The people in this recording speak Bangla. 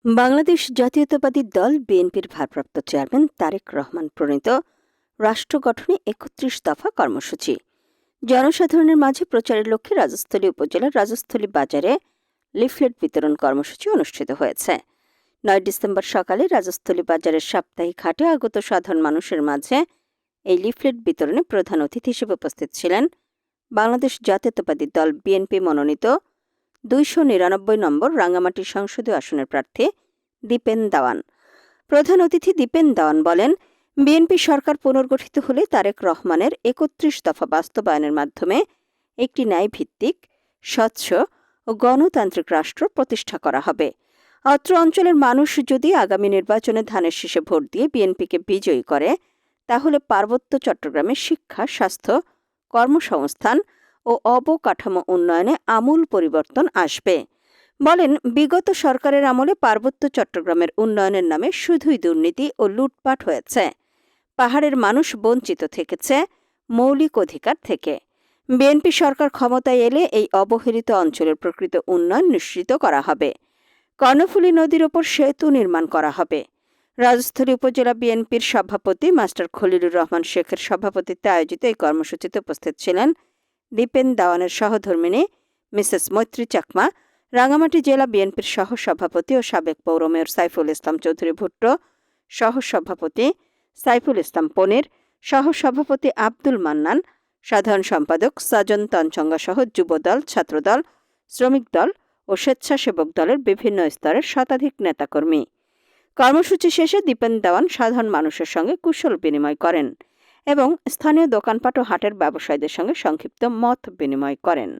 বাংলাদেশ জাতীয়তাবাদী দল বিএনপির ভারপ্রাপ্ত চেয়ারম্যান তারেক রহমান প্রণীত রাষ্ট্র গঠনে ৩১ দফা কর্মসূচি জনসাধারণের মাঝে প্রচারের লক্ষ্যে রাজস্থলী উপজেলার রাজস্থলী বাজারে লিফলেট বিতরণ কর্মসূচি অনুষ্ঠিত হয়েছে। ৯ ডিসেম্বর সকালে রাজস্থলী বাজারের সাপ্তাহিক হাটে আগত সাধারণ মানুষের মাঝে এই লিফলেট বিতরণে প্রধান অতিথি হিসেবে উপস্থিত ছিলেন বাংলাদেশ জাতীয়তাবাদী দল বিএনপি মনোনীত ২৯৯ নম্বর রাঙ্গামাটি সংসদীয় আসনের প্রার্থী দীপেন দাওয়ান। প্রধান অতিথি দীপেন দাওয়ান বলেন, বিএনপি সরকার পুনর্গঠিত হলে তারেক রহমানের ৩১ দফা বাস্তবায়নের মাধ্যমে একটি ন্যায়ভিত্তিক, স্বচ্ছ ও গণতান্ত্রিক রাষ্ট্র প্রতিষ্ঠা করা হবে। অত্র অঞ্চলের মানুষ যদি আগামী নির্বাচনে ধানের শীষে ভোট দিয়ে বিএনপিকে বিজয়ী করে, তাহলে পার্বত্য চট্টগ্রামে শিক্ষা, স্বাস্থ্য, কর্মসংস্থান ও অবকাঠামো উন্নয়নে আমূল পরিবর্তন আসবে। বলেন, বিগত সরকারের আমলে পার্বত্য চট্টগ্রামের উন্নয়নের নামে শুধুই দুর্নীতি ও লুটপাট হয়েছে। পাহাড়ের মানুষ বঞ্চিত থেকেছে মৌলিক অধিকার থেকে। বিএনপি সরকার ক্ষমতায় এলে এই অবহেলিত অঞ্চলের প্রকৃত উন্নয়ন নিশ্চিত করা হবে। কর্ণফুলী নদীর ওপর সেতু নির্মাণ করা হবে। রাজস্থলী উপজেলা বিএনপির সভাপতি মাস্টার খলিলুর রহমান শেখের সভাপতিত্বে আয়োজিত এই কর্মসূচিতে উপস্থিত ছিলেন দীপেন দাওয়ানের সহধর্মিণী মিসেস মৈত্রী চাকমা, রাঙ্গামাটি জেলা বিএনপির সহসভাপতি ও সাবেক পৌর মেয়র সাইফুল ইসলাম চৌধুরী ভুট্টো, সহসভাপতি সাইফুল ইসলাম পনির, সহসভাপতি আব্দুল মান্নান, সাধারণ সম্পাদক সাজন তনচঙ্গা সহ যুবদল, ছাত্রদল, শ্রমিক দল ও স্বেচ্ছাসেবক দলের বিভিন্ন স্তরের শতাধিক নেতাকর্মী। কর্মসূচি শেষে দীপেন দাওয়ান সাধারণ মানুষের সঙ্গে কুশল বিনিময় করেন এবং স্থানীয় দোকানপাট ও হাটের ব্যবসায়ীদের সঙ্গে সংক্ষিপ্ত মত বিনিময় করেন।